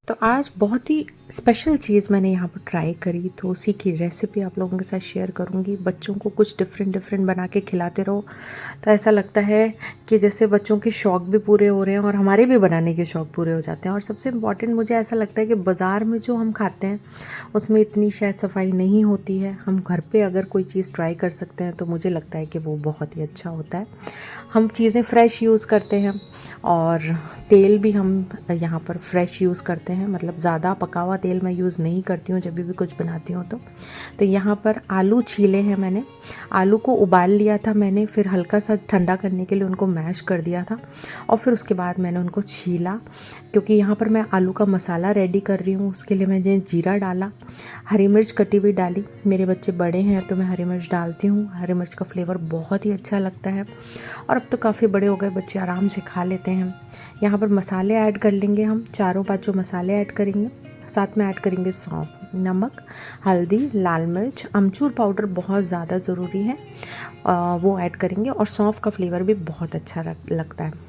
तो आज बहुत ही स्पेशल चीज़ मैंने यहाँ पर ट्राई करी, तो उसी की रेसिपी आप लोगों के साथ शेयर करूँगी। बच्चों को कुछ डिफरेंट डिफरेंट बना के खिलाते रहो तो ऐसा लगता है कि जैसे बच्चों के शौक़ भी पूरे हो रहे हैं और हमारे भी बनाने के शौक़ पूरे हो जाते हैं। और सबसे इम्पॉर्टेंट मुझे ऐसा लगता है कि बाज़ार में जो हम खाते हैं उसमें इतनी शायद सफाई नहीं होती है। हम घर पर अगर कोई चीज़ ट्राई कर सकते हैं तो मुझे लगता है कि वो बहुत ही अच्छा होता है। हम चीज़ें फ्रेश यूज़ करते हैं और तेल भी हम यहाँ पर फ्रेश यूज़ करते हैं, मतलब ज़्यादा पका हुआ तेल मैं यूज़ नहीं करती हूँ जब भी कुछ बनाती हूँ। तो यहाँ पर आलू छीले हैं मैंने, आलू को उबाल लिया था मैंने, फिर हल्का सा ठंडा करने के लिए उनको मैश कर दिया था और फिर उसके बाद मैंने उनको छीला। क्योंकि यहाँ पर मैं आलू का मसाला रेडी कर रही हूँ, उसके लिए मैंने जीरा डाला, हरी मिर्च कटी हुई डाली। मेरे बच्चे बड़े हैं तो मैं हरी मिर्च डालती हूँ, हरी मिर्च का फ्लेवर बहुत ही अच्छा लगता है। और अब तो काफ़ी बड़े हो गए बच्चे, आराम से खा लेते हैं। यहाँ पर मसाले ऐड कर लेंगे, हम चारों पाँचों मसाले ऐड करेंगे। साथ में ऐड करेंगे सौंफ, नमक, हल्दी, लाल मिर्च, अमचूर पाउडर बहुत ज़्यादा ज़रूरी है, वो ऐड करेंगे। और सौंफ का फ्लेवर भी बहुत अच्छा लगता है।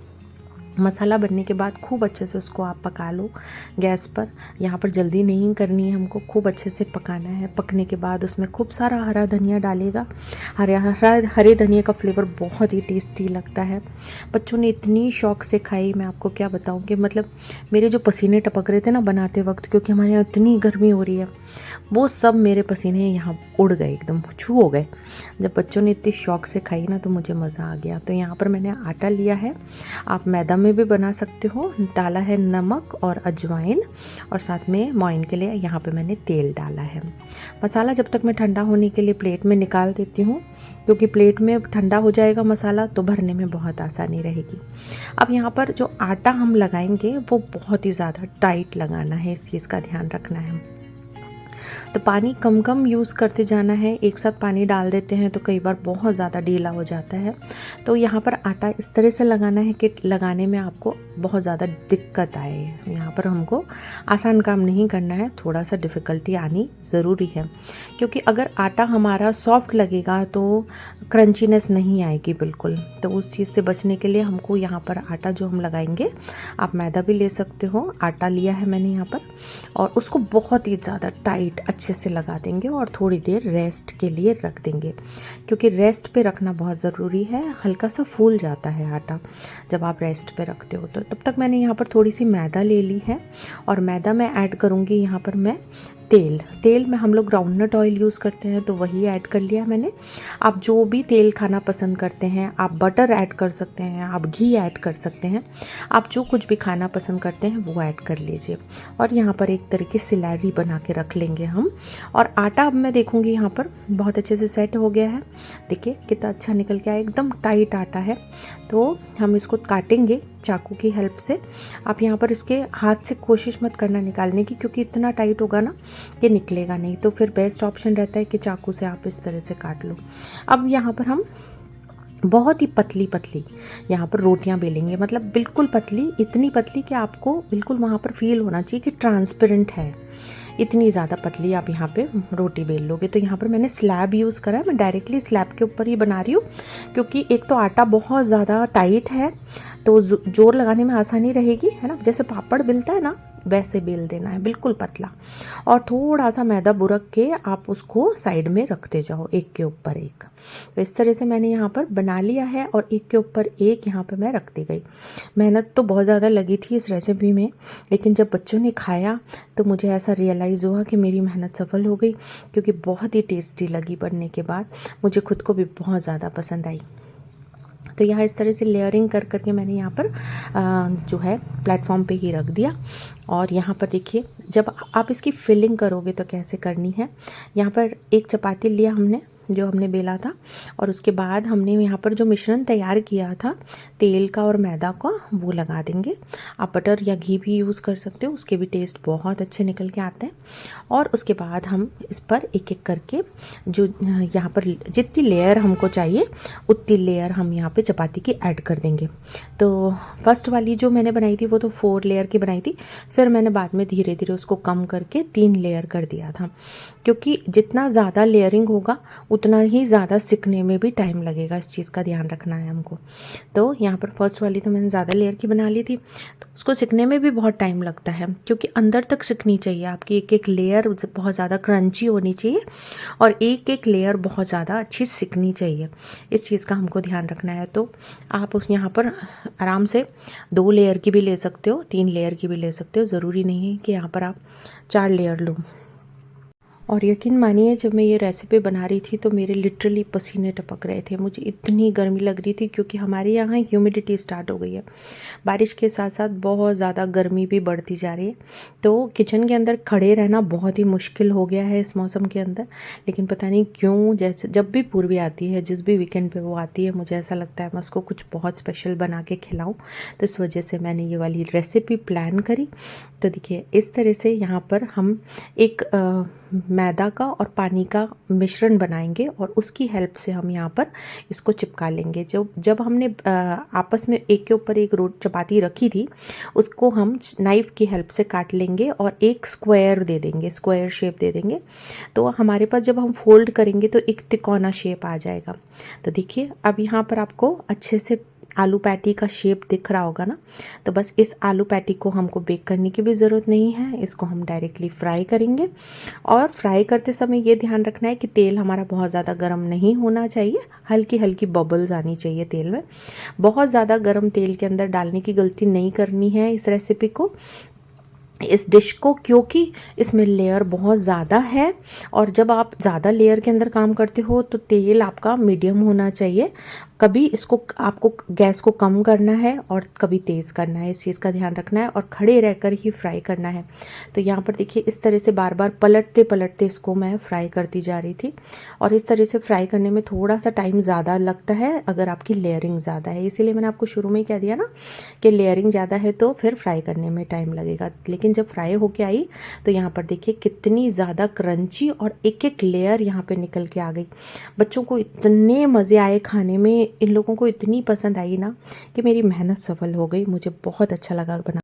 मसाला बनने के बाद खूब अच्छे से उसको आप पका लो गैस पर। यहाँ पर जल्दी नहीं करनी है, हमको खूब अच्छे से पकाना है। पकने के बाद उसमें खूब सारा हरा धनिया डालेगा। हरे धनिया का फ्लेवर बहुत ही टेस्टी लगता है। बच्चों ने इतनी शौक से खाई, मैं आपको क्या बताऊँ कि मतलब मेरे जो पसीने टपक रहे थे ना बनाते वक्त, क्योंकि हमारे यहाँ इतनी गर्मी हो रही है, वो सब मेरे पसीने यहाँ उड़ गए, एकदम छू हो गए। जब बच्चों ने इतनी शौक से खाई ना तो मुझे मज़ा आ गया। तो यहाँ पर मैंने आटा लिया है, आप मैदा में भी बना सकते हो। डाला है नमक और अजवाइन, और साथ में मोइन के लिए यहाँ पे मैंने तेल डाला है। मसाला जब तक मैं ठंडा होने के लिए प्लेट में निकाल देती हूँ, क्योंकि प्लेट में ठंडा हो जाएगा मसाला तो भरने में बहुत आसानी रहेगी। अब यहाँ पर जो आटा हम लगाएंगे वो बहुत ही ज़्यादा टाइट लगाना है, इस चीज़ का ध्यान रखना है। तो पानी कम कम यूज़ करते जाना है, एक साथ पानी डाल देते हैं तो कई बार बहुत ज़्यादा ढीला हो जाता है। तो यहाँ पर आटा इस तरह से लगाना है कि लगाने में आपको बहुत ज़्यादा दिक्कत आए। यहाँ पर हमको आसान काम नहीं करना है, थोड़ा सा डिफ़िकल्टी आनी ज़रूरी है। क्योंकि अगर आटा हमारा सॉफ्ट लगेगा तो क्रंचीनेस नहीं आएगी बिल्कुल। तो उस चीज़ से बचने के लिए हमको यहाँ पर आटा जो हम लगाएंगे, आप मैदा भी ले सकते हो, आटा लिया है मैंने यहाँ पर, और उसको बहुत ही ज़्यादा टाइट अच्छे से लगा देंगे और थोड़ी देर रेस्ट के लिए रख देंगे। क्योंकि रेस्ट पे रखना बहुत ज़रूरी है, हल्का सा फूल जाता है आटा जब आप रेस्ट पे रखते हो। तो तब तक मैंने यहाँ पर थोड़ी सी मैदा ले ली है, और मैदा में ऐड करूँगी यहाँ पर मैं तेल में हम लोग ग्राउंडनट ऑयल यूज़ करते हैं तो वही ऐड कर लिया मैंने। आप जो भी तेल खाना पसंद करते हैं, आप बटर ऐड कर सकते हैं, आप घी ऐड कर सकते हैं, आप जो कुछ भी खाना पसंद करते हैं वो ऐड कर लीजिए। और यहाँ पर एक तरीके से लैरी बना के रख लेंगे हम। और आटा अब मैं देखूँगी यहाँ पर बहुत अच्छे से सेट हो गया है, देखिए कितना अच्छा निकल के आया, एकदम टाइट आटा है। तो हम इसको काटेंगे चाकू की हेल्प से। आप यहाँ पर इसके हाथ से कोशिश मत करना निकालने की, क्योंकि इतना टाइट होगा ना कि निकलेगा नहीं। तो फिर बेस्ट ऑप्शन रहता है कि चाकू से आप इस तरह से काट लो। अब यहाँ पर हम बहुत ही पतली पतली यहाँ पर रोटियां बेलेंगे, मतलब बिल्कुल पतली, इतनी पतली कि आपको बिल्कुल वहाँ पर फील होना चाहिए कि ट्रांसपेरेंट है। इतनी ज़्यादा पतली आप यहाँ पे रोटी बेल लोगे। तो यहाँ पर मैंने स्लैब यूज़ करा है, मैं डायरेक्टली स्लैब के ऊपर ही बना रही हूँ। क्योंकि एक तो आटा बहुत ज़्यादा टाइट है तो जोर लगाने में आसानी रहेगी, है ना। जैसे पापड़ बेलता है ना वैसे बेल देना है, बिल्कुल पतला। और थोड़ा सा मैदा बुरक के आप उसको साइड में रखते जाओ, एक के ऊपर एक। तो इस तरह से मैंने यहाँ पर बना लिया है और एक के ऊपर एक यहाँ पर मैं रखती गई। मेहनत तो बहुत ज़्यादा लगी थी इस रेसिपी में, लेकिन जब बच्चों ने खाया तो मुझे ऐसा रियलाइज़ हुआ कि मेरी मेहनत सफल हो गई, क्योंकि बहुत ही टेस्टी लगी बनने के बाद। मुझे खुद को भी बहुत ज़्यादा पसंद आई। तो यहाँ इस तरह से लेयरिंग कर करके मैंने यहाँ पर जो है प्लेटफॉर्म पे ही रख दिया। और यहाँ पर देखिए जब आप इसकी फिलिंग करोगे तो कैसे करनी है। यहाँ पर एक चपाती लिया हमने जो हमने बेला था, और उसके बाद हमने यहाँ पर जो मिश्रण तैयार किया था तेल का और मैदा का, वो लगा देंगे। आप बटर या घी भी यूज़ कर सकते हो, उसके भी टेस्ट बहुत अच्छे निकल के आते हैं। और उसके बाद हम इस पर एक एक करके जो यहाँ पर जितनी लेयर हमको चाहिए उतनी लेयर हम यहाँ पे चपाती की ऐड कर देंगे। तो फर्स्ट वाली जो मैंने बनाई थी वो तो 4 लेयर की बनाई थी, फिर मैंने बाद में धीरे धीरे उसको कम करके 3 लेयर कर दिया था। क्योंकि जितना ज़्यादा लेयरिंग होगा उतना ही ज़्यादा सिकने में भी टाइम लगेगा, इस चीज़ का ध्यान रखना है हमको। तो यहाँ पर फर्स्ट वाली तो मैंने ज़्यादा लेयर की बना ली थी, तो उसको सिकने में भी बहुत टाइम लगता है, क्योंकि अंदर तक सिकनी चाहिए आपकी, एक एक लेयर बहुत ज़्यादा क्रंची होनी चाहिए और एक एक लेयर बहुत ज़्यादा अच्छी सिकनी चाहिए। इस चीज़ का हमको ध्यान रखना है। तो आप उस यहाँ पर आराम से 2 लेयर की भी ले सकते हो, 3 लेयर की भी ले सकते हो, ज़रूरी नहीं है कि यहाँ पर आप 4 लेयर लो। और यकीन मानिए जब मैं ये रेसिपी बना रही थी तो मेरे लिटरली पसीने टपक रहे थे, मुझे इतनी गर्मी लग रही थी, क्योंकि हमारे यहाँ ह्यूमिडिटी स्टार्ट हो गई है। बारिश के साथ साथ बहुत ज़्यादा गर्मी भी बढ़ती जा रही है, तो किचन के अंदर खड़े रहना बहुत ही मुश्किल हो गया है इस मौसम के अंदर। लेकिन पता नहीं क्यों, जैसे जब भी पूर्वी आती है, जिस भी वीकेंड पे वो आती है, मुझे ऐसा लगता है मैं उसको कुछ बहुत स्पेशल बना के खिलाऊँ। तो इस वजह से मैंने ये वाली रेसिपी प्लान करी। तो देखिए इस तरह से यहाँ पर हम एक मैदा का और पानी का मिश्रण बनाएंगे और उसकी हेल्प से हम यहाँ पर इसको चिपका लेंगे। जब हमने आपस में एक के ऊपर एक चपाती रखी थी, उसको हम नाइफ़ की हेल्प से काट लेंगे और एक स्क्वायर दे देंगे, स्क्वायर शेप दे देंगे। तो हमारे पास जब हम फोल्ड करेंगे तो एक तिकोना शेप आ जाएगा। तो देखिए अब यहाँ पर आपको अच्छे से आलू पैटी का शेप दिख रहा होगा ना। तो बस इस आलू पैटी को हमको बेक करने की भी ज़रूरत नहीं है, इसको हम डायरेक्टली फ्राई करेंगे। और फ्राई करते समय ये ध्यान रखना है कि तेल हमारा बहुत ज़्यादा गर्म नहीं होना चाहिए, हल्की हल्की बबल्स आनी चाहिए तेल में। बहुत ज़्यादा गर्म तेल के अंदर डालने की गलती नहीं करनी है इस रेसिपी को, इस डिश को, क्योंकि इसमें लेयर बहुत ज़्यादा है। और जब आप ज़्यादा लेयर के अंदर काम करते हो तो तेल आपका मीडियम होना चाहिए। कभी इसको आपको गैस को कम करना है और कभी तेज़ करना है, इस चीज़ का ध्यान रखना है और खड़े रहकर ही फ्राई करना है। तो यहाँ पर देखिए इस तरह से बार बार पलटते पलटते इसको मैं फ्राई करती जा रही थी। और इस तरह से फ्राई करने में थोड़ा सा टाइम ज़्यादा लगता है अगर आपकी लेयरिंग ज़्यादा है, इसीलिए मैंने आपको शुरू में ही कह दिया ना कि लेयरिंग ज़्यादा है तो फिर फ्राई करने में टाइम लगेगा। लेकिन जब फ्राई होके आई तो यहाँ पर देखिए कितनी ज़्यादा क्रंची और एक एक लेयर यहाँ पे निकल के आ गई। बच्चों को इतने मज़े आए खाने में, इन लोगों को इतनी पसंद आई ना कि मेरी मेहनत सफल हो गई। मुझे बहुत अच्छा लगा बना।